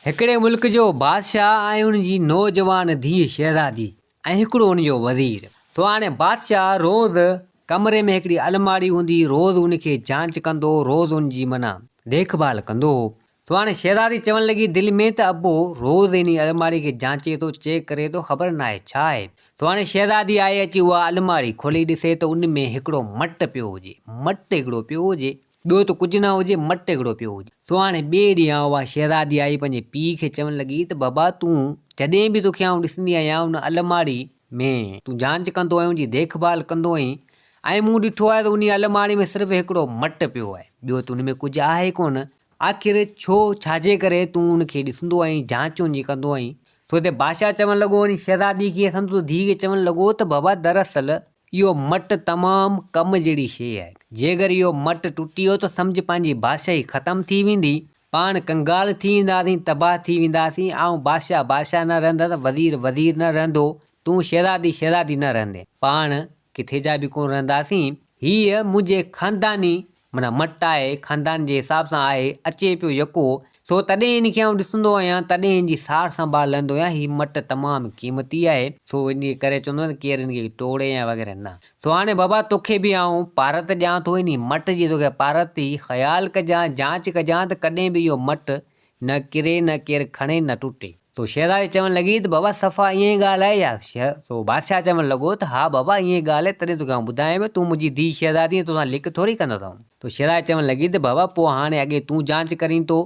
हिकिड़े मुल्क जो बादशाह ऐं उनजी नौजवान धीउ शहज़ादी ऐं हिकिड़ो उनजो वज़ीर। तो हाणे बादशाह रोज़ कमरे में हिकिड़ी अलमारी हूंदी, रोज़ उनखे जांच कंदो, रोज़ उनजी माना देखभाल कंदो हो। तो हाणे शहज़ादी चवण लॻी दिलि में त अबो रोज़ इन अलमारी खे जांचे थो, चेक करे थो, ख़बर न आहे छा आहे। तो हाणे शहज़ादी आहे अची उहा अलमारी खोली ॾिसे त उन में हिकिड़ो मटु पियो हुजे, मटु हिकिड़ो पियो हुजे, ॿियो त कुझु न हुजे, मटु हिकिड़ो पियो हुजे। तो हाणे ॿिए ॾींहुं उहा शहज़ादी आई पंहिंजे पीउ खे चवण लॻी त बाबा तूं जॾहिं बि तोखे आउं ॾिसंदी आहियां उन अलमारी में तूं जांच कंदो ऐं उनजी देखभाल कंदो आहीं, ऐं मूं ॾिठो आहे त उन अलमारी में सिर्फ़ु हिकिड़ो मटु पियो आहे, ॿियो त उन में कुझु आहे कोन। आख़िर छो छाजे करे तूं उनखे ॾिसंदो आहीं, जांच उनजी कंदो आहीं। तो हिते बादशाह चवणु लॻो, वरी शहज़ादी खे संदसि धीउ खे चवणु लॻो त बाबा दरअसल इहो मटु तमामु कम जहिड़ी शइ आहे। जेकर इहो मटु टुटी वियो त सम्झ पंहिंजी बादशाही ख़तमु थी वेंदी, पाण कंगाल थी वेंदासीं, तबाह थी वेंदासीं। ऐं बादशाह बादशाह न रहंदा त वज़ीर वज़ीर न रहंदो, तूं शहज़ादी शहज़ादी न रहंदे, पाण किथे जा बि कोन रहंदासीं। हीअ मुंहिंजे ख़ानदानी माना मटु आहे, ख़ानदान जे हिसाब सां आहे, अचे पियो यको, सो तॾहिं इनखे आउं ॾिसंदो आहियां, तॾहिं हिनजी सार संभाल लहंदो आहियां। हीअ मटु तमामु क़ीमती आहे, सो इन करे चवंदो आहियां केरु हिनखे टोड़े या वग़ैरह न। सो हाणे बाबा तोखे बि आउं पारत ॾियां थो, इन मटु जी तोखे पारत थी, ख़्यालु कजां, जांच कजां त कॾहिं बि इहो मटु न किरे, न केरु खणे, न टुटे। तो शहज़ादी चवणु लॻी त बाबा सफ़ा ईअं ॻाल्हि आहे या? सो बादशाह चवणु लॻो त हा बाबा ईअं ॻाल्हि आहे, तॾहिं तोखे आउं ॿुधायां, तूं मुंहिंजी धीउ शहज़ादी तोसां लिक थोरी कंदो। तो शहज़ादी चवणु लॻी त बाबा पोइ हाणे अॻे तूं जांच करीं थो,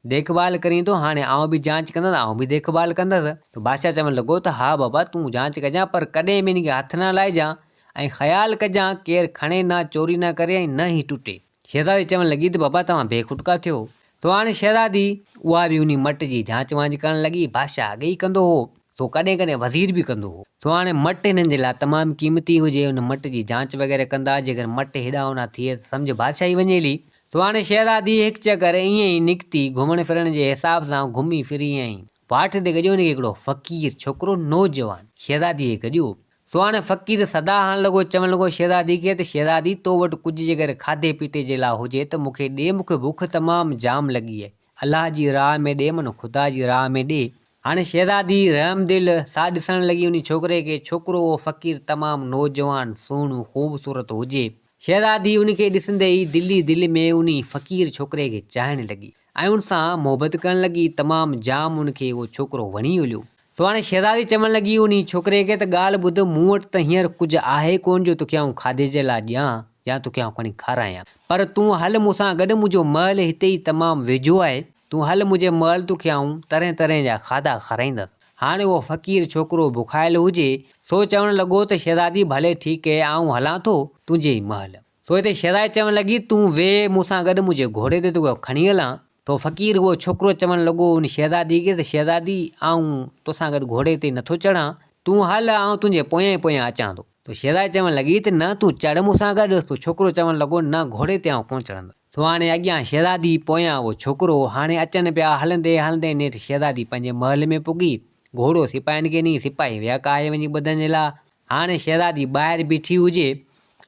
देखभाल करीं थो, हाणे आउं बि जांच कंदुसि, आउं बि देखभाल कंदुसि। तो बादशाह चवणु लॻो त हा बाबा तूं जांच कजां, पर कॾहिं बि इनखे हथु न लाइजां, ऐं ख़्यालु कजां केरु खणे न, चोरी न करे, ऐं न ई टुटे। शहज़ादी चवणु लॻी त बाबा तव्हां बेखुटका थियो। तो हाणे शहज़ादी उहा बि उन मटु जी जांच वांच करणु लॻी। बादशाह अॻे ई कंदो हो, तो कॾहिं कॾहिं वज़ीर बि कंदो हो। तो हाणे मटु हिननि जे लाइ तमामु क़ीमती हुजे, उन मटु जी जांच वग़ैरह कंदा, जेकर मटु हेॾा होॾा थिए सम्झ बादशाही वञे हली। तो हाणे शहज़ादी हिकु चकर ईअं ई निकिती, घुमण फिरण जे हिसाब सां घुमी फिरी आई। वाट ते गॾियो हुनखे हिकिड़ो फ़क़ीर छोकिरो नौजवान शहज़ादीअ खे गॾियो। सो हाणे फ़क़ीर सदा हणणु लॻो, चवणु लॻो शहज़ादी खे त शहज़ादी तो वटि कुझु जेकर खाधे पीते जे लाइ हुजे त मूंखे ॾे, मूंखे बुख तमामु जाम लॻी आहे, अलाह जी राह में ॾे, माना ख़ुदा जी राह में ॾे। हाणे शहज़ादी रहमदिल सा ॾिसणु लॻी उन छोकिरे खे। छोकिरो फ़क़ीर तमामु नौजवान, सुहिणो, ख़ूबसूरत हुजे। शहज़ादी उनखे ॾिसंदे ई दिलि में उन फ़क़ीर छोकिरे खे चाहणु लॻी ऐं उन सां मोहबत करणु लॻी, तमामु जाम उनखे उहो छोकिरो वणी हलियो। तो हाणे शहज़ादी चवणु लॻी उन छोकिरे खे त ॻाल्हि ॿुध, मूं वटि त हींअर कुझु आहे कोन जो तोखे आउं खाधे जे लाइ ॾियां या तोखे आउं खणी खारायां, पर तूं हल मूंसां गॾु, मुंहिंजो महल हिते ई तमामु वेझो आहे, तूं हल मुंहिंजे महल, तोखे आउं तरह तरह जा खाधा खाराईंदसि। हाणे उहो फ़क़ीर छोकिरो बुखायलु हुजे, सो चवणु लॻो त शहज़ादी भले ठीकु आहे, आउं हलां थो तुंहिंजे ई महल। तो हिते शहज़ादी चवणु लॻी तूं वेह मूंसां गॾु, मुंहिंजे घोड़े ते तोखे खणी हलां। तो फ़क़ीर उहो छोकिरो चवणु लॻो उन शहज़ादी खे त शहज़ादी आउं तोसां गॾु घोड़े ते नथो चढ़ां, तूं हल, आउं तुंहिंजे पोयां पोयां अचां थो। तो शहज़ादी चवणु लॻी त न तूं चढ़ मूंसां गॾु। तो छोकिरो चवणु लॻो न, घोड़े ते आउं कोन चढ़ंदुसि। तो हाणे अॻियां शहज़ादी, पोयां उहो छोकिरो, हाणे अचनि पिया हलंदे हलंदे नेठि शहज़ादी पंहिंजे महल में पुगी। घोड़ो सिपाहियुनि खे ॾिनी, सिपाही विया काहे वञी ॿधण जे लाइ। हाणे शहज़ादी ॿाहिरि बीठी हुजे,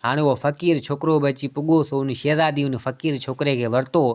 हाणे उहो फ़क़ीर छोकिरो बि अची पुॻो, सो उन शहज़ादी उन फ़क़ीर छोकिरे खे वरितो।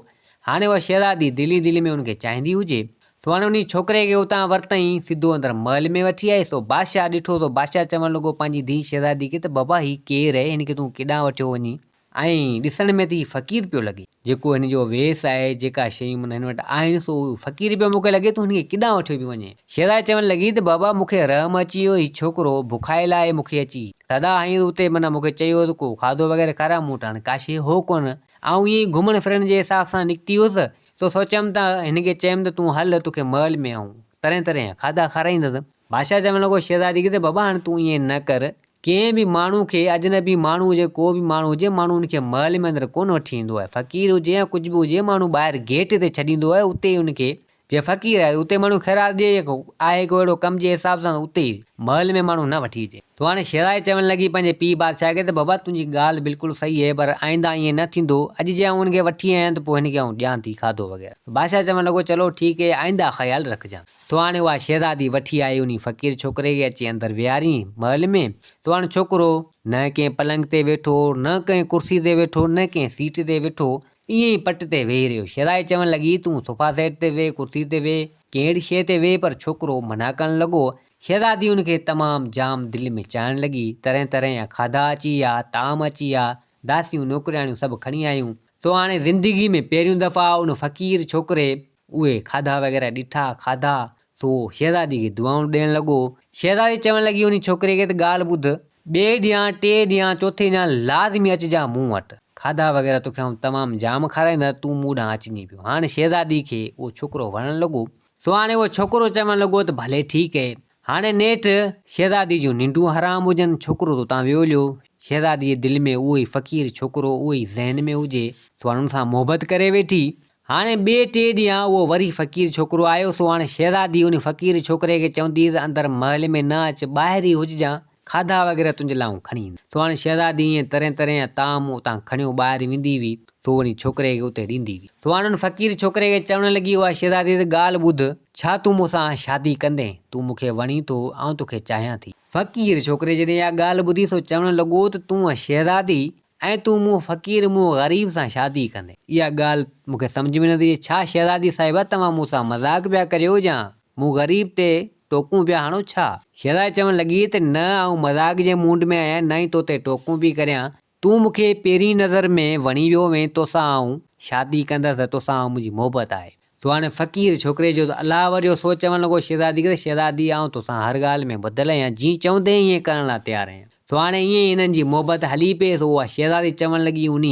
हाणे उहा शहज़ादी दिलि में उनखे चाहींदी हुजे, तो हाणे उन छोकिरे खे उतां वरितईं, सिधो अंदरि महल में वठी आई। सो बादशाह ॾिठो, तो बादशाह चवणु लॻो पंहिंजी धीउ शहज़ादी खे त बाबा ही केरु आहे, हिनखे तूं केॾांहुं वठियो वञी, ऐं ॾिसण में त ही फ़क़ीर पियो लॻे, जेको हिन जो वेस आहे, जेका शयूं माना हिन वटि आहिनि, सो फ़क़ीर पियो मूंखे लॻे थो हिनखे केॾांहुं वठियो पियो वञे। शहज़ादी चवणु लॻी त बाबा मूंखे रहम अची वियो, ही छोकिरो बुखायलु आहे, मूंखे अची सदा हईं उते, माना मूंखे चयो त को खाधो वग़ैरह खाराए, मूं वटि हाणे का शइ हो कोन, ऐं ईअं ई घुमण फिरण जे हिसाब सां निकिती हुअसि। सो सोचियमि त हिनखे चयमि त तूं हल, तोखे महल में आऊं तरह तरह जा खाधा खाराईंदसि। बादशाह चवणु लॻो शहज़ादी खे त बाबा हाणे तूं ईअं न कर, कंहिं बि माण्हू खे, अजनबी माण्हू हुजे, को बि माण्हू हुजे, माण्हू उनखे महल में अंदरि कोन वठी ईंदो आहे। फ़क़ीर हुजे या कुझु बि हुजे, माण्हू ॿाहिरि गेट ते छॾींदो आहे, उते ई उनखे, जे फ़क़ीर आहे उते माण्हू ख़ैरात ॾिए, आहे को अहिड़ो कम जे हिसाब सां, उते ई महल में माण्हू न वठी अचे। तो हाणे शहज़ादी चवणु लॻी पंहिंजे पीउ बादशाह खे त बाबा तुंहिंजी ॻाल्हि बिल्कुलु सही आहे, पर आईंदा ईअं न थींदो, अॼु जे आउं हुनखे वठी आहियां त पोइ हिनखे आउं ॾियां थी खाधो वग़ैरह। बादशाह चवणु लॻो चलो ठीकु आहे, आईंदा ख़्यालु रखजांइ। तो हाणे उहा शहज़ादी वठी आई उन फ़क़ीर छोकिरे खे, अची अंदरि विहारियईं महल में। तो हाणे छोकिरो न कंहिं पलंग ते वेठो, न कंहिं कुर्सी ते वेठो, न कंहिं सीट ते वेठो, ईअं ई पट ते वेही रहियो। शहज़ादी चवणु लॻी तूं सोफ़ा सेट ते वेह, कुर्सी ते वेह, कंहिं अहिड़ी शइ ते वेह, पर छोकिरो मना करणु लॻो। शहज़ादी उनखे तमामु जाम दिलि में चाहिण लॻी। तरह तरह जा खाधा अची विया, ताम अची विया, दासियूं नौकरियाणियूं सभु खणी आयूं। तो हाणे ज़िंदगी में पहिरियों दफ़ा उन फ़क़ीर छोकिरे उहे खाधा वग़ैरह ॾिठा, खाधा। तो शहज़ादी खे दुआऊं ॾियणु लॻो। शहज़ादी चवणु लॻी उन छोकिरे खे, त ॻाल्हि ॿुध, ॿिए ॾींहुं, टे ॾींहुं, चोथे ॾींहुं लाज़मी अचिजांइ मूं वटि। खाधा वग़ैरह तोखे आउं तमामु जाम खाराईंदसि, तूं मूं ॾांहुं अचिजांइ पियो। हाणे शहज़ादी खे उहो छोकिरो वणणु लॻो। सो हाणे उहो छोकिरो चवणु लॻो त भले ठीकु आहे। हाणे नेठि शहज़ादी जूं निंडूं हराम हुजनि, छोकिरो तो तव्हां वियोलियो। शहज़ादी जे दिलि में उहो ई फ़क़ीर छोकिरो उहो ई ज़हन में हुजे, सो हाणे हुन सां मोहबत करे वेठी। हाणे ॿिए टे ॾींहुं उहो वरी फ़क़ीर छोकिरो आयो। सो हाणे शहज़ादी उन फ़क़ीर छोकिरे खे चवंदी त अंदरि महल में न अच, ॿाहिरि ई हुजजांइ, खाधा वग़ैरह तुंहिंजे लाइ खणी ईंदुसि। तो हाणे शहज़ादी ईअं तरह तरह जा ताम उतां खणियो ॿाहिरि वेंदी हुई, तो वरी छोकिरे खे उते ॾींदी हुई। तो हाणे हुन फ़क़ीर छोकिरे खे चवणु लॻी, उहा शहज़ादी, त ॻाल्हि ॿुध, छा तूं मूंसां शादी कंदे? तूं मूंखे वणी थो, आउं तोखे चाहियां थी। फ़क़ीर छोकिरे जॾहिं इहा ॻाल्हि ॿुधी, सो चवणु लॻो त तूं शहज़ादी ऐं तूं मूं फ़क़ीर मूं ग़रीब सां शादी कंदे? इहा ॻाल्हि मूंखे सम्झ में नथी अचे। छा शहज़ादी साहिबा तव्हां मूंसां मज़ाक पिया करियो, या मूं ग़रीब ते टोकूं पिया हणो छा? शहज़ादी चवणु लॻी त न, आउं मज़ाक जे मूड में आहियां, न ई तो ते टोकूं पई करियां। तूं मूंखे पहिरीं नज़र में वणी वियो वें, तोसां आउं शादी कंदसि, तोसां मुंहिंजी मोहबत आहे। तो हाणे फ़क़ीर छोकिरे जो अलाह वरियो सो चवणु लॻो शहज़ादी खे, शहज़ादी आउं तोसां हर ॻाल्हि में ॿधलु आहियां, जीअं चवंदे ईअं करण लाइ तयारु आहियां। तो हाणे ईअं ई हिननि जी मोहबत हली पई। सो उहा शहज़ादी चवणु लॻी उन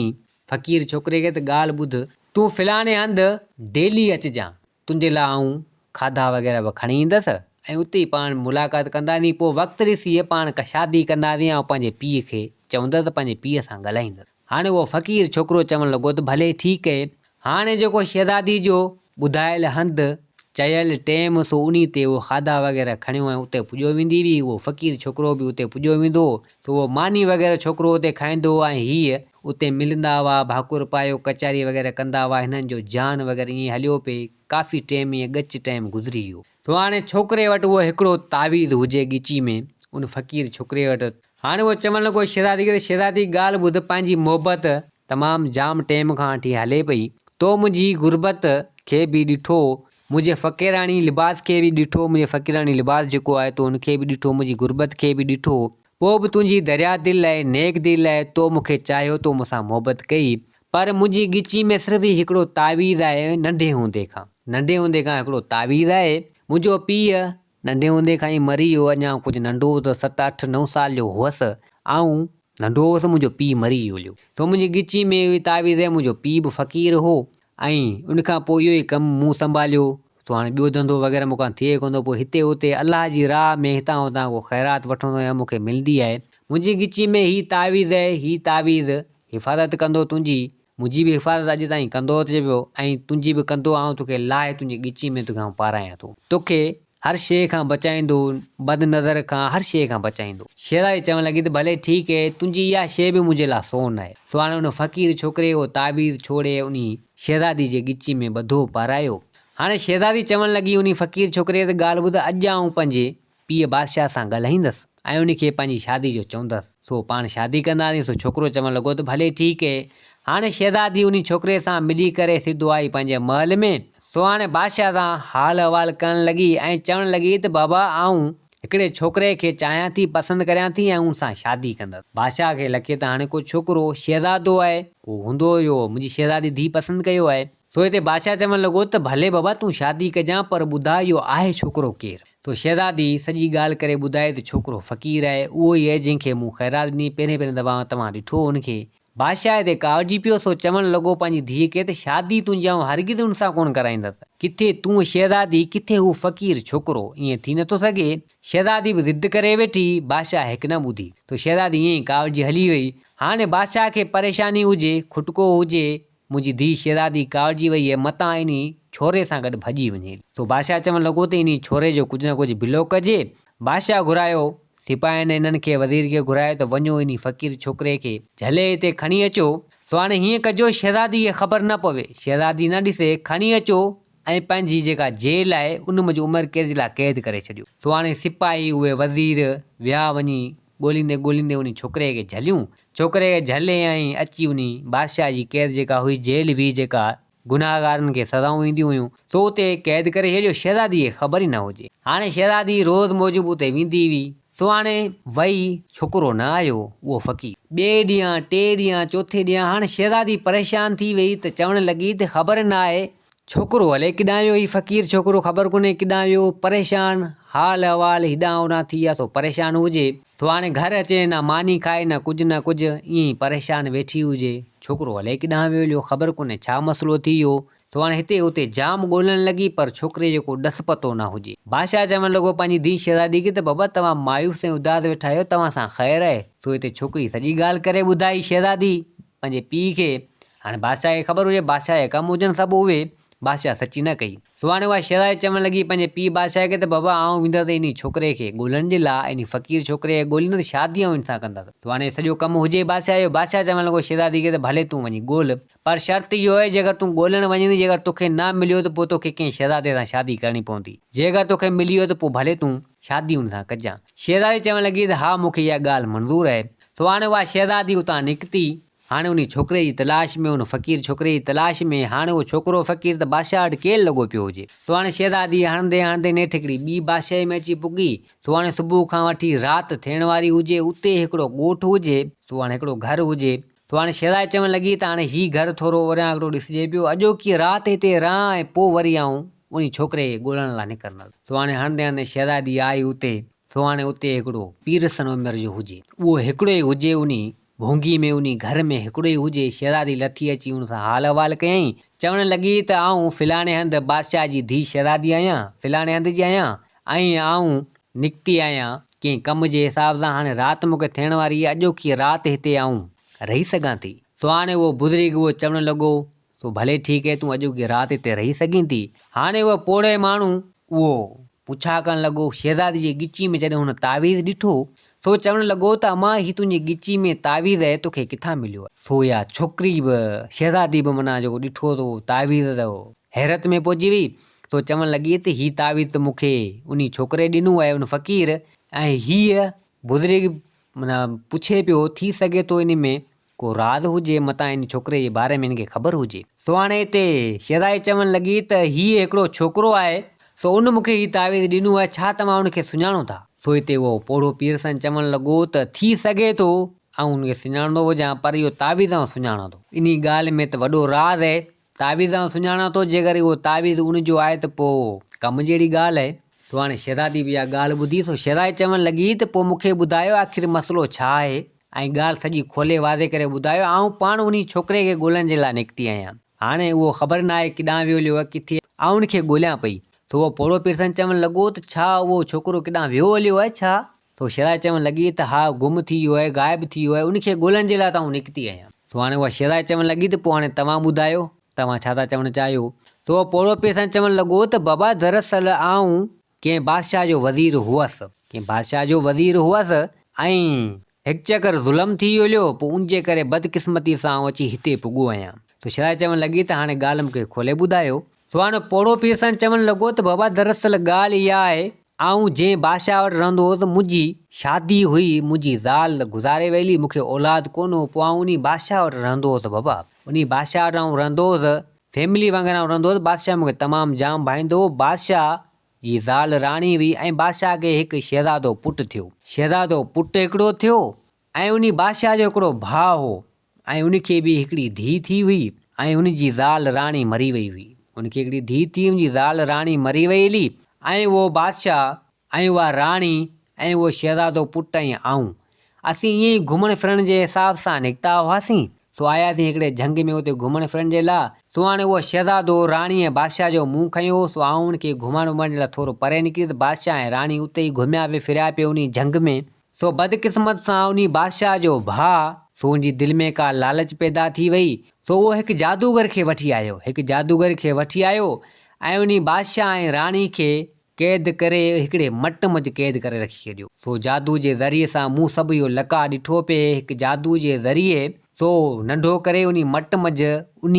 फ़क़ीर छोकिरे खे, त ॻाल्हि ॿुध, तूं फ़लाणे हंधि डेली अचिजांइ, तुंहिंजे लाइ आउं खाधा वग़ैरह बि खणी ईंदसि, ऐं उते ई पाण मुलाक़ात कंदासीं। पोइ वक़्तु ॾिसी पाण शादी कंदासीं, ऐं पंहिंजे पीउ खे चवंदसि त पंहिंजे पीउ सां ॻाल्हाईंदसि। हाणे उहो फ़क़ीर छोकिरो चवणु लॻो त भले ठीकु आहे। हाणे जेको शहज़ादी जो ॿुधायल हंधि, चयल टेम, सो उन ते उहो खाधा वग़ैरह खणियो ऐं उते पुॼो वेंदी हुई। उहो फ़क़ीर छोकिरो बि उते पुॼो वेंदो, त उहो मानी वग़ैरह छोकिरो उते खाईंदो, ऐं हीअ उते मिलंदा हुआ, भाकुर पायो, कचारी वग़ैरह कंदा हुआ। हिननि जो जान वग़ैरह ईअं हलियो पिए। काफ़ी टाइम ईअं ॻच टाइम गुज़री वियो। तो हाणे छोकिरे वटि उहो हिकिड़ो तावीज़ हुजे ॻिची में, उन फ़क़ीर छोकिरे वटि। हाणे उहो चवणु लॻो शहज़ादी खे, शहज़ादी ॻाल्हि ॿुध, पंहिंजी मोहबत तमामु जाम टाइम खां वठी हले पई। तो मुंहिंजी गुरबत खे बि ॾिठो, मुंहिंजे फ़क़ीराणी लिबास खे बि ॾिठो, मुंहिंजे फ़क़ीराणी लिबास जेको आहे तो उनखे बि ॾिठो, मुंहिंजी गुरबत खे बि ॾिठो। पोइ बि तुंहिंजी दरिया दिलि आहे, नेक दिलि आहे, तो मूंखे चाहियो, तो मूंसां मोहबत कई। पर मुंहिंजी ॻिची में सिर्फ़ु हिकिड़ो तावीज़ आहे, नंढे हूंदे खां हिकिड़ो तावीज़ आहे। मुंहिंजो पीउ नंढे हूंदे खां ई मरी वियो। अञा कुझु नंढो त 7, 8, 9 साल जो हुअसि, ऐं नंढो हुअसि, मुंहिंजो पीउ मरी वियो। तो मुंहिंजी ॻिची में इहा तावीज़ आहे। मुंहिंजो पीउ बि फ़क़ीर हो, ऐं उनखां पोइ इहो ई कमु मूं संभालियो। तो हाणे ॿियो धंधो वग़ैरह मूंखां थिए कोन थो। पोइ हिते हुते अलाह जी राह में हितां हुतां को ख़ैरात वठंदो आहियां, मूंखे मिलंदी आहे। मुंहिंजी ॻिची में ही तावीज़ आहे, ही तावीज़ हिफ़ाज़त कंदो तुंहिंजी, मुंहिंजी बि हिफ़ाज़त अॼु ताईं कंदो अचे पियो, ऐं तुंहिंजी बि कंदो। आउं तोखे लाहे तुंहिंजी ॻिची में तोखे पारायां थो, तोखे हर शइ खां बचाईंदो, बद नज़र खां, हर शइ खां बचाईंदो। शहज़ादी चवणु लॻी त भले ठीकु आहे, तुंहिंजी इहा शइ बि मुंहिंजे लाइ सोन आहे। सो हाणे हुन फ़क़ीर छोकिरे उहो तावीज़ छोड़े उन शहज़ादी जे ॻिची में ॿधो, पारायो। हाणे शहज़ादी चवणु लॻी उन फ़क़ीर छोकिरे ते, ॻाल्हि ॿुध, अॼु आउं पंहिंजे पीउ बादशाह सां ॻाल्हाईंदसि, ऐं उनखे पंहिंजी शादी जो चवंदसि, सो पाण शादी कंदासीं। सो छोकिरो चवणु लॻो त भले ठीकु आहे। हाणे शहज़ादी उन छोकिरे सां मिली करे सिधो आई पंहिंजे महल में। सो हाणे बादशाह सां हाल अहिवाल करणु लॻी, ऐं चवणु लॻी त बाबा, आउं हिकिड़े छोकिरे खे चाहियां थी, पसंदि करियां थी, ऐं उन सां शादी कंदसि। बादशाह खे लॻे त हाणे को छोकिरो शहज़ादो आहे, को हूंदो हुयो, मुंहिंजी शहज़ादी धीउ पसंदि कयो आहे। सो हिते बादशाह चवणु लॻो त भले बाबा, तूं शादी कजांइ, पर ॿुधाए इहो आहे छोकिरो केरु? तो शहज़ादी सॼी ॻाल्हि करे ॿुधाए त छोकिरो फ़क़ीर आहे, उहो ई आहे जंहिंखे मूं ख़ैरात ॾिनी, पहिरें दफ़ा तव्हां ॾिठो हुनखे। बादशाह हिते कावड़जी पियो। सो चवणु लॻो पंहिंजी धीउ खे त शादी तुंहिंजी आउं हरगिज़ हुन सां कोन कराईंदसि। किथे तूं शहज़ादी, किथे हू फ़क़ीर छोकिरो, ईअं थी नथो सघे। शहज़ादी बि ज़िद करे वेठी, बादशाह हिकु न ॿुधी। तो शहज़ादी ईअं ई कावड़जी हली वई। हाणे बादशाह खे परेशानी हुजे, खुटको हुजे, मुंहिंजी धीउ शहज़ादी कावड़जी वई आहे, मतां इन छोरे सां गॾु भॼी वञे। तो बादशाह चवणु लॻो त इन छोरे जो कुझु न कुझु बिलो कजे। बादशाह घुरायो, सिपाहियुनि इन्हनि खे, वज़ीर खे घुरायो त वञो इन फ़क़ीर छोकिरे खे झले हिते खणी अचो। सो हाणे हीअं कजो, शहज़ादी खे ख़बर न पवे, शहज़ादी न ॾिसे, खणी अचो, ऐं पंहिंजी जेका जेल आहे उन मुंहिंजी उमिरि कैद जे लाइ क़ैद करे छॾियो। सो हाणे सिपाही उहे वज़ीर विया, वञी ॻोल्हींदे ॻोल्हींदे उन छोकिरे खे झलियूं। छोकिरे खे झले, ऐं अची उन बादशाह जी क़ैद जेका हुई, जेल हुई जेका, गुनाहगारनि खे सज़ाऊं ईंदियूं हुयूं, सो उते क़ैद करे छॾियो, शहज़ादीअ खे ख़बर ई न हुजे। हाणे शहज़ादी रोज़ मौजूब उते वेंदी हुई, सो हाणे वई छोकिरो न आयो, उहो फ़क़ीर। ॿिए ॾींहुं, टे ॾींहुं, चोथे ॾींहुं हाणे शहज़ादी परेशान थी वई त चवणु लॻी त ख़बर न आहे छोकिरो हले किॾां वियो, ही फ़क़ीर छोकिरो ख़बर कोन्हे किॾां वियो, परेशान हाल अहिवाल हिॾां होॾां थी विया, सो परेशान हुजे। तो हाणे घर अचे न मानी खाए न कुझु ईअं ई परेशान वेठी हुजे, छोकिरो हले किॾां वियो हलियो, ख़बर कोन्हे छा मसइलो थी वियो। तो हाणे हिते हुते जाम ॻोल्हण लॻी, पर छोकिरे जो को ॾस पतो न हुजे। बादशाह चवणु लॻो पंहिंजी धीउ शहज़ादी खे त बाबा तव्हां मायूस ऐं उदास वेठा आहियो, तव्हां सां ख़ैरु आहे। तो हिते छोकिरी सॼी ॻाल्हि करे ॿुधाई शहज़ादी पंहिंजे पीउ खे। हाणे बादशाह खे ख़बर हुजे, बादशाह जे कमु हुजनि सभु उहे, बादशाह सची न कई। तो हाणे उहा शहज़ादी चवणु लॻी पंहिंजे पीउ बादशाह खे त बाबा आउं वेंदसि इन छोकिरे खे ॻोल्हण जे लाइ, इन फ़क़ीर छोकिरे खे ॻोल्हींदसि, शादी आउं इन सां कंदसि। तो हाणे सॼो कमु हुजे बादशाह जो। बादशाह चवणु लॻो शहज़ादी खे त भले तूं वञी ॻोल्ह, पर शर्त इहो आहे जेकर तूं ॻोल्हण वञींदी, जेकर तोखे न मिलियो त पोइ तोखे कंहिं शहज़ादे सां शादी करणी पवंदी, जेकर तोखे मिली वियो त पोइ भले तूं शादी हुन सां कजां। शहज़ादी चवणु लॻी त हा मूंखे इहा ॻाल्हि मंज़ूर आहे। तो हाणे उहा शहज़ादी उतां निकिती, हाणे उन छोकिरे जी तलाश में, उन फ़क़ीर छोकिरे जी तलाश में। हाणे उहो छोकिरो फ़क़ीर त बादशाह वटि केरु लॻो पियो हुजे। तो हाणे शहज़ादी हणंदे हणंदे नेठि हिकिड़ी ॿी बादशाह में अची पुॻी। तो हाणे सुबुह खां वठी राति थियण वारी हुजे, उते हिकिड़ो ॻोठु हुजे, तो हाणे हिकिड़ो घरु हुजे। तो हाणे शहज़ादी चवणु लॻी त हाणे हीउ घरु थोरो वरियां हिकिड़ो ॾिसिजे पियो, अॼोकी राति हिते रहां ऐं पोइ वरी आऊं उन छोकिरे खे ॻोल्हण लाइ निकिरंदसि। तो हाणे हणंदे हणंदे शहज़ादी आई उते। तो हाणे उते हिकिड़ो पीरसन उमिरि जो हुजे, उहो हिकिड़ो ई हुजे, उन भोंगी में उन घर में हिकिड़ो ई हुजे। शहज़ादी लथी अची हुन सां हाल अहिवाल कयईं, चवणु लॻी त आऊं फिलाणे हंधि बादशाह जी धीउ शहज़ादी आहियां, फिलाणे हंधि जी आहियां, ऐं आऊं निकिती आहियां कंहिं कम जे हिसाब सां। हाणे राति मूंखे थियण वारी आहे, अॼोकी राति हिते आऊं रही सघां थी। तो हाणे उहो बुज़ुर्ग उहो चवणु लॻो तो भले ठीकु आहे, तूं अॼोकी राति हिते रही सघीं थी। हाणे उहो पोड़े माण्हू उहो पुछा करणु लॻो शहज़ादी जी ॻिची में, जॾहिं हुन तावीज़ ॾिठो तो चवणु लॻो त अमां ही तुंहिंजी ॻिची में तावीज़ आहे, तोखे किथां मिलियो आहे। तो इहा छोकिरी बि शहज़ादी बि माना जेको ॾिठो तो तावीज़ त हैरत में पहुची वई। तो चवणु लॻी त ही तावीज़ त मूंखे उन छोकिरे ॾिनो आहे, उन फ़क़ीर। ऐं हीअ बुज़ुर्ग माना पुछे पियो, थी सघे तो इन में को राज़ हुजे, मतां इन छोकिरे जे बारे में हिनखे ख़बर हुजे। तो हाणे हिते शहज़ादी चवणु लॻी त हीअ हिकिड़ो छोकिरो आहे, सो उन मूंखे हीउ तावीज़ ॾिनो आहे, छा तव्हां उनखे सुञाणो था? तो हिते उहो पोड़ो पीरसन चवणु लॻो त थी सघे थो ऐं उनखे सुञाणंदो हुजां, पर इहो तावीज़ आउं सुञाणां थो। इन ॻाल्हि में त वॾो राज़ आहे, तावीज़ आउं सुञाणां थो, जेकर उहो तावीज़ उनजो आहे त पोइ कमु जहिड़ी ॻाल्हि आहे। तो हाणे शहज़ादी बि इहा ॻाल्हि ॿुधी, सो शहज़ादी चवणु लॻी त पोइ मूंखे ॿुधायो आख़िर मसइलो छा आहे, ऐं ॻाल्हि सॼी खोले वाज़े करे ॿुधायो। आउं पाण उन छोकिरे खे ॻोल्हण जे लाइ निकिती आहियां। हाणे उहो ख़बर न आहे किॾां वियो हलियो आहे, किथे आउं उनखे ॻोल्हियां पई। तो उहो पोड़ो पीरसन चवणु लॻो त छा उहो छोकिरो किॾां वियो हलियो आहे छा? तो शहज़ादी चवणु लॻी त हा गुम थी वियो आहे, ग़ाइबु थी वियो आहे, उनखे ॻोल्हण जे लाइ त आउं निकिती आहियां। तो हाणे उहा शहज़ादी चवणु लॻी त पोइ हाणे तव्हां ॿुधायो, तव्हां छा था चवणु चाहियो? तो उहो पोड़ो पीरसन चवणु लॻो त बाबा दरअसल आउं कंहिं बादशाह जो वज़ीर हुअसि, कंहिं बादशाह जो वज़ीर हुअसि, ऐं हिकु चकर ज़ुल्म थी वियो हलियो, पोइ उनजे करे बदकिस्मती सां आउं अची हिते पुॻो आहियां। तो शहज़ादी चवणु लॻी त हाणे ॻाल्हि मूंखे खोले ॿुधायो। तो हाणे पोड़ो पीरसन चवणु लॻो त बाबा दरअसल ॻाल्हि इहा आहे, आउं जंहिं बादशाह वटि रहंदो हुअसि, मुंहिंजी शादी हुई, मुंहिंजी ज़ाल गुज़ारे वई, मूंखे औलाद कोन हो, पोइ आउं उन बादशाह वटि रहंदो हुअसि। बाबा उन बादशाह वटि आउं रहंदो हुअसि, फैमिली वांगुरु रहंदो हुअसि। बादशाह मूंखे तमामु जाम भाईंदो हो। बादशाह जी ज़ाल राणी हुई, ऐं बादशाह खे हिकु शहज़ादो पुटु थियो। शहज़ादो पुटु हिकिड़ो थियो, ऐं उन बादशाह जो हिकिड़ो भाउ हो, ऐं उनखे बि हिकिड़ी धीउ थी हुई, ऐं उनजी ज़ाल राणी मरी वई हुई। उनखे हिकिड़ी धीउ थी, उनजी ज़ाल राणी मरी वई हली, ऐं उहो बादशाह ऐं उहा राणी ऐं उहो शहज़ादो पुटु ऐं आऊं असीं ईअं ई घुमण फिरण जे हिसाब सां निकिता हुआसीं। तो आयासीं हिकिड़े झंग में उते घुमण फिरण जे लाइ। तो हाणे उहो शहज़ादो राणी ऐं बादशाह जो मुंहुं खयो, सो आऊं उनखे घुमण वुमण जे लाइ थोरो परे निकिरी, त बादशाह ऐं राणी उते ई घुमिया पिए फिरिया पिए उन झंग में। सो बदकिस्मत सां उन बादशाह जो भाउ, सो उनजी दिलि में का लालच पैदा थी वई। सो उहो हिकु जादूगर खे वठी आयो, हिकु जादूगर खे वठी आयो, ऐं उन बादशाह ऐं राणी खे क़ैद करे हिकिड़े मट मंझि क़ैद करे रखी छॾियो। सो जादू जे ज़रिए सां मूं सभु इहो लका ॾिठो पिए, हिकु जादू जे ज़रिए सो नंढो करे उन मट मंझि उन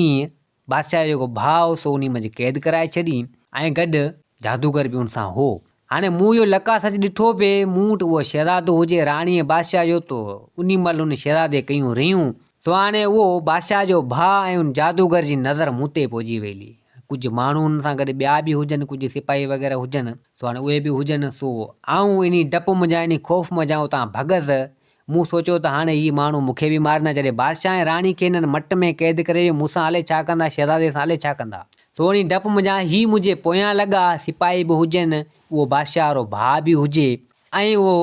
बादशाह जो जेको भाउ सो उन मंझि क़ैद कराए छॾी, ऐं गॾु जादूगर बि उन सां हो। हाणे मूं इहो लका सच ॾिठो पिए, मूं वटि उहो शहज़ादो हुजे राणी ऐं बादशाह जो, तो उन महिल उन शहज़ादे कयूं रियूं सो हाणे उहो बादशाह जो भाउ ऐं उन जादूगर जी नज़र मूं ते पहुची वेली। कुझु माण्हू हुन सां गॾु ॿिया बि हुजनि, कुझु सिपाही वग़ैरह हुजनि, सो हाणे उहे बि हुजनि। सो आऊं इन डपु मुंझा इन ख़ौफ़ मुंझा उतां भॻसि। मूं सोचियो त हाणे हीअ माण्हू मूंखे बि मारना, जॾहिं बादशाह ऐं राणी खे हिननि मट में क़ैद करे मूंसां हले छा कंदा, शहज़ादे सां हले छा कंदा। सो उन डपु मुंझा ही मुंहिंजे पोयां लॻा सिपाही बि हुजनि, उहो बादशाह वारो भाउ बि हुजे ऐं उहो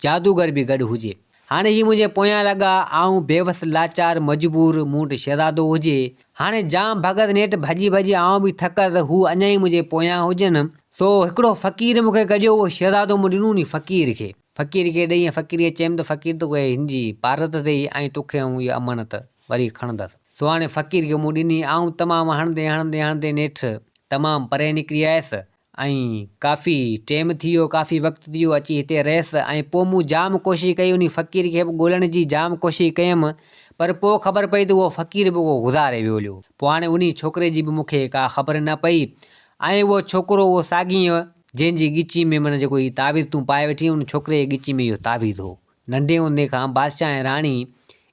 जादूगर बि गॾु हुजे। हाणे ही मुंहिंजे पोयां लॻा, आऊं बेवस लाचार मजबूर, मूं वटि शहज़ादो हुजे। हाणे जाम भॻत नेठि भॼी भॼी आऊं बि थकसि, हू अञा ई मुंहिंजे पोयां हुजनि। सो हिकिड़ो फ़क़ीर मूंखे कढियो, उहो शहज़ादो मूं ॾिनो नी फ़क़ीर खे ॾेई। फ़क़ीर चयमि त फ़क़ीर त उहे हिन जी पारत ते ऐं तोखे ऐं इहा अमानत वरी खणंदसि। सो हाणे फ़क़ीर खे मूं ॾिनी, आऊं तमामु हणंदे हणंदे हणंदे नेठि तमामु परे निकिरी आयसि ऐं काफ़ी टाइम थी वियो, काफ़ी वक़्तु थी वियो अची हिते रहियसि। ऐं पोइ मूं जाम कोशिशि कई उन फ़क़ीर खे ॻोल्हण जी, जाम कोशिशि कयमि, पर पोइ ख़बर पई त उहो फ़क़ीर बि उहो गुज़ारे वियो हुयो। पोइ हाणे उन छोकिरे जी बि मूंखे का ख़बर न पई। ऐं उहो छोकिरो उहो साॻी जंहिंजी ॻिची में माना जेको हीअ तावीज़ तूं पाए वेठी, उन छोकिरे जी ॻिची में इहो तावीज़ हो। नंढे हूंदे खां बादशाह ऐं राणी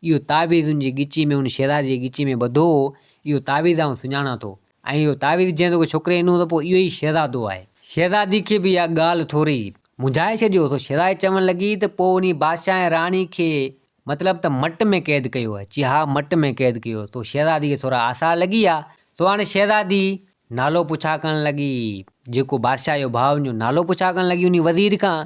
इहो तावीज़ उनजी ॻिची में, उन शहज़ादे जी ॻिची में ॿधो हो। इहो तावीज़ आउं सुञाणां थो, ऐं इहो तावीज़ जंहिं दफ़े छोकिरे ॾिनो त पोइ इहो ई शहज़ादो आहे। शहज़ादी खे बि इहा ॻाल्हि थोरी मुंझाए छॾियो। त शहज़ादी चवणु लॻी त पोइ उन बादशाह ऐं राणी खे मतिलबु त मट में क़ैद कयो आहे। चई हा, मट में क़ैद कयो। तो शहज़ादी खे थोरा आसार लॻी आहे। सो हाणे शहज़ादी नालो पुछा करणु लॻी, जेको बादशाह जो भाउ जो नालो पुछा करणु लॻी उन वज़ीर खां।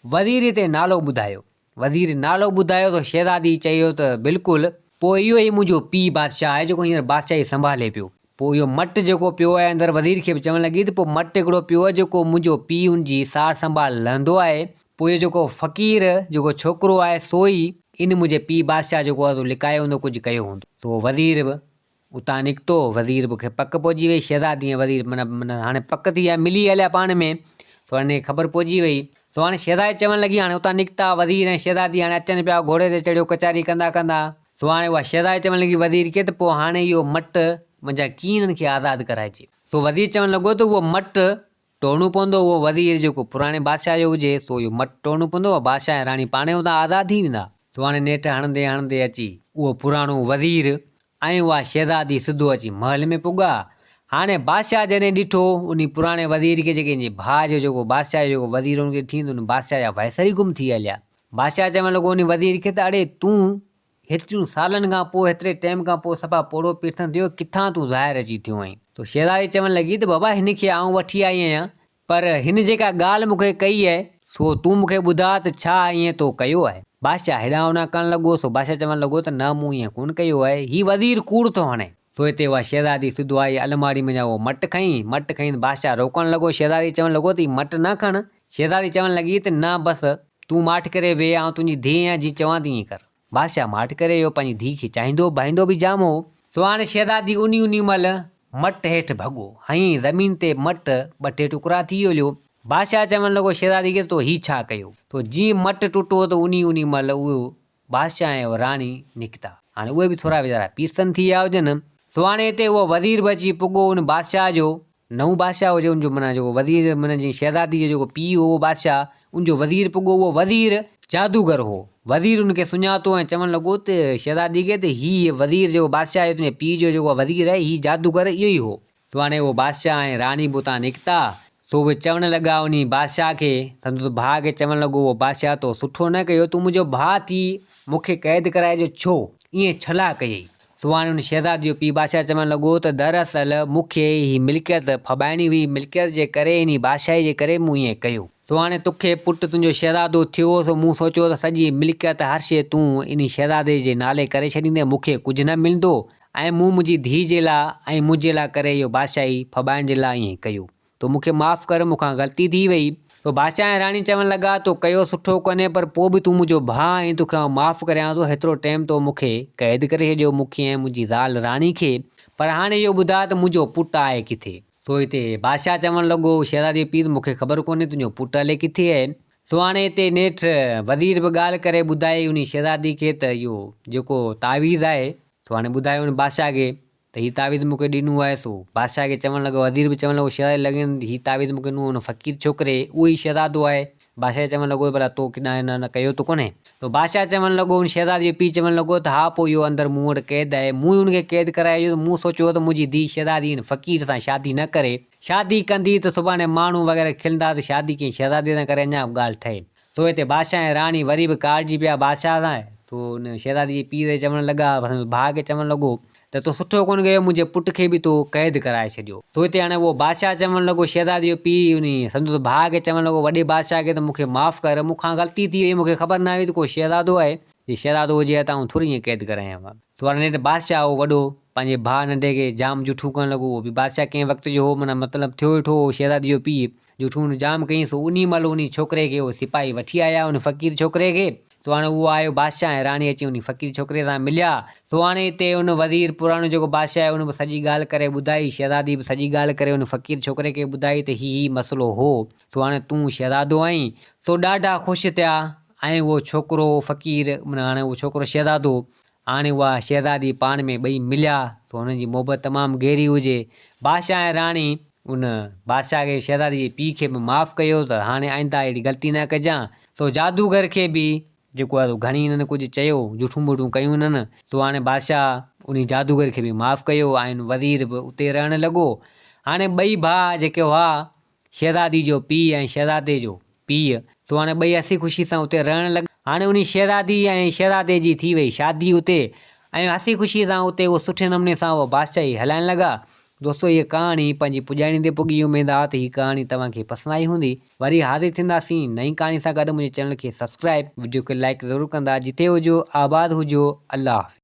वज़ीर हिते नालो ॿुधायो, वज़ीर नालो ॿुधायो त शहज़ादी चयो त बिल्कुलु, पोइ इहो ई मुंहिंजो पीउ बादशाह आहे जेको हींअर बादशाही संभाले पियो। पोइ इहो मट जेको पियो आहे अंदरि, वज़ीर खे बि चवणु लॻी त पोइ मट हिकिड़ो पियो आहे जेको मुंहिंजो पीउ हुनजी सार संभाल लहंदो आहे। पोइ इहो जेको फ़क़ीर जेको छोकिरो आहे, सो ई इन मुंहिंजे पीउ बादशाह जेको आहे लिकायो हूंदो, कुझु कयो हूंदो। तो वज़ीर बि उतां निकितो। वज़ीर मूंखे पक पहुची वई, शहज़ादी ऐं वज़ीर माना हाणे पक थी आहे, मिली हलिया पाण में। सो हाणे ख़बर पहुची वई। सो हाणे शहज़ादी चवणु लॻी, हाणे उतां निकिता वज़ीर ऐं शहज़ादी हाणे अचनि पिया, घोड़े ते चढ़ियो कचारी कंदा कंदा। सो हाणे उहा शहज़ादी चवणु लॻी वज़ीर खे त पोइ हाणे इहो मट मुंहिंजा कीअं हिननि खे आज़ादु कराइजे। सो वज़ीर चवणु लॻो त उहो मट टोड़णो पवंदो। उहो वज़ीर जेको पुराणे बादशाह जो हुजे, सो इहो मट टोड़णो पवंदो। बादशाह ऐं राणी पाणे उतां आज़ादु थी वेंदा। सो हाणे नेठि हणंदे हणंदे अची उहो पुराणो वज़ीर ऐं उहा शहज़ादी सिधो अची महल में पुॻा। हाणे बादशाह जॾहिं ॾिठो उन पुराणे वज़ीर खे, जेके हिनजे भाउ जो जेको बादशाह जो जेको वज़ीर हुनखे थींदो, उन बादशाह जा वैसर ई गुम थी हलिया। बादशाह चवणु लॻो उन वज़ीर खे त अड़े तूं हेतिरियूं सालनि खां पोइ, हेतिरे टाइम खां पोइ सफ़ा पोड़ो पीठन थियो, किथां तूं ज़ाहिर अची थियो आहीं। तो शहज़ादी चवणु लॻी त बाबा हिन खे आऊं वठी आई आहियां, पर हिन जेका ॻाल्हि मूंखे कई आहे, सो तूं मूंखे ॿुधा त छा ईअं तो कयो आहे। बादशाह हेॾां होॾां करणु लॻो। सो बादशाह चवणु लॻो त न, मूं ईअं कोन कयो आहे, ही वज़ीर कूड़ थो हणे। सो हिते उहा शहज़ादी सिधो आई, अलमारी में उहो मट खईं। मट खईं त बादशाह रोकणु लॻो। शहज़ादी चवणु लॻो त हीउ मट न खण। शहज़ादी चवणु लॻी त न, बसि तूं माठ करे वेह, आउं तुंहिंजी धीउ आहियां, जीअं चवां थी ईअं कर। बादशाह माठ करे वियो, पंहिंजी धीउ खे चाहींदो भाईंदो बि जाम हो। सो हाणे शहज़ादी उन महिल मट हेठि भॻो, हईं ज़मीन ते मट ॿ टे टुकड़ा थी वियो। बादशाह चवणु लॻो शहज़ादी खे, तो हीउ छा कयो। तो जीअं मट टुटो त उन महिल उहो बादशाह ऐं राणी निकिता। हाणे उहे बि थोरा वीचारा पीसनि थी विया हुजनि। सो हाणे हिते उहो वज़ीर बि अची पुॻो उन बादशाह जो। नओं बादशाह हुजे उनजो माना जेको वज़ीर माना जीअं शहज़ादी जो जेको पीउ हो बादशाह, उनजो वज़ीर पुॻो। उहो वज़ीर जादूगर हो। वज़ीर उनखे सुञातो ऐं चवणु लॻो त शहज़ादी खे त हीउ वज़ीर जेको बादशाह जो तुंहिंजे पीउ जो जेको वज़ीर आहे, हीउ जादूगर इहो ई हो। तो हाणे उहो बादशाह ऐं राणी बि उतां निकिता। सो उहे चवणु लॻा उन बादशाह खे, संदसि भाउ खे चवणु लॻो, उहो बादशाह तो सुठो न कयो, तूं मुंहिंजो भाउ थी मूंखे क़ैद कराइजो छो, ईअं छला कयई। सो हाणे उन शहज़ादी जो पीउ बादशाह चवणु लॻो त दरअसल मूंखे हीअ मिल्कियत फबाइणी हुई, मिल्कियत जे करे, इन बादशाही जे करे मूं ईअं कयो। सो हाणे तोखे पुटु तुंहिंजो शहज़ादो थियो, सो मूं सोचियो त सॼी मिल्कियत हर शइ तूं इन शहज़ादे जे नाले करे छॾींदे, मूंखे कुझु न मिलंदो, ऐं मूं मुंहिंजी धीउ जे लाइ ऐं मुंहिंजे लाइ करे इहो बादशाही फबाइण जे लाइ ईअं कयो। तो मूंखे माफ़ु कर, मूंखां ग़लती थी वई। तो बादशाह ऐं राणी चवणु लॻा, तो कयो सुठो कोन्हे, पर पोइ बि तूं मुंहिंजो भाउ आहीं, तोखे आउं माफ़ु करियां थो। हेतिरो टाइम तो मूंखे क़ैद करे छॾियो, मूंखे ऐं मुंहिंजी ज़ाल राणी खे, पर हाणे इहो ॿुधा त मुंहिंजो पुटु आहे किथे। तो हिते बादशाह चवणु लॻो शहज़ादी जो पीउ, मूंखे ख़बर कोन्हे तुंहिंजो पुटु हले किथे आहे। सो हाणे हिते नेठि वज़ीर बि ॻाल्हि करे ॿुधाई उन शहज़ादी खे त इहो जेको तावीज़ आहे, तो हाणे ॿुधायो उन बादशाह खे त हीउ तावीज़ मूंखे ॾिनो आहे। सो बादशाह खे चवणु लॻो, वज़ीर बि चवणु लॻो शहज़ादी लॻे हीउ तावीज़ मूंखे ॾिनो हुन फ़क़ीर छोकिरे, उहो ई शहज़ादो आहे। बादशाह चवणु लॻो भला तो किॾां न कयो त कोन्हे। तो बादशाह चवणु लॻो, हुन शहज़ादी जो पीउ चवणु लॻो त हा पोइ इहो अंदरि मूं वटि क़ैद आहे, मूं ई हुनखे क़ैद करायो त मूं सोचियो त मुंहिंजी धीउ शहज़ादी हिन फ़क़ीर सां शादी न करे, शादी कंदी त सुभाणे माण्हू वग़ैरह खिलंदा त शादी कीअं शहज़ादी सां करे अञा ॻाल्हि ठहे। तो हिते बादशाह ऐं राणी वरी बि कारिजी पिया बादशाह सां। तो हुन शहज़ादी जे पीउ ते चवणु लॻा, भाउ खे चवणु लॻो त तूं सुठो कोन कयो, मुंहिंजे पुट खे बि तो क़ैद कराए छॾियो। तो हिते हाणे उहो बादशाह चवणु लॻो, शहज़ादी जो पीउ उन सम्झो त भाउ खे चवणु लॻो, वॾे बादशाह खे त मूंखे माफ़ु कर, मूंखां ग़लती थी वई, मूंखे ख़बर न हुई त को शहज़ादो आहे, जे शहज़ादो हुजे हा त आउं थोरी ईअं क़ैद करायां। तो हाणे बादशाह हो वॾो पंहिंजे भाउ नंढे खे जाम जुठूं करणु लॻो। उहो बि बादशाह कंहिं वक़्त जो हो, माना मतिलबु थियो वेठो शहज़ादी जो पीउ जुठूं जाम कयईंसि। उन महिल उन छोकिरे खे उहो सिपाही वठी आया, उन फ़क़ीर छोकिरे खे। तो हाणे उहो आयो बादशाह ऐं राणी अची उन फ़क़ीर छोकिरे सां मिलिया। तो हाणे हिते उन वज़ीर पुराणो जेको बादशाह आहे उन बि सॼी ॻाल्हि करे ॿुधाई, शहज़ादी बि सॼी ॻाल्हि करे उन फ़क़ीर छोकिरे खे ॿुधाई त हीउ मसइलो हो। तो हाणे तूं शहज़ादो आहीं। तो ॾाढा ख़ुशि थिया ऐं उहो छोकिरो फ़क़ीर माना हाणे उहो छोकिरो शहज़ादो, हाणे उहा शहज़ादी पाण में ॿई मिलिया। तो हुननि जी मोहबत तमामु गहरी हुजे। बादशाह ऐं राणी उन बादशाह खे शहज़ादी जे पीउ खे बि माफ़ु कयो त हाणे आईंदा अहिड़ी ग़लती न कजां। तो जादूगर खे बि जेको आहे घणी हिननि कुझु चयो, जुठूं वुठूं कयूं हिननि। तो हाणे बादशाह उन जादूगर खे बि माफ़ु कयो ऐं वज़ीर बि उते रहणु लॻो। हाणे ॿई भाउ जेके हुआ, शहज़ादी जो पीउ ऐं शहज़ादे जो पीउ, तो हाणे ॿई हसी ख़ुशी सां उते रहणु लॻा। हाणे उन शहज़ादी ऐं शहज़ादे जी थी वई शादी उते, ऐं हसी ख़ुशी सां उते उहो सुठे नमूने सां उहो बादशाही हलाइणु लॻा। दोस्तो हीअ कहाणी पंहिंजी पुॼाणी ते पुॼी। उमेद आहे त हीअ कहाणी तव्हांखे पसंदि आई हूंदी। वरी हाज़िर थींदासीं नई कहाणी सां गॾु। मुंहिंजे चैनल खे सब्सक्राइब, वीडियो खे लाइक ज़रूरु कंदा। जिते हुजो आबाद हुजो। अल्लाह हाफ़िज़।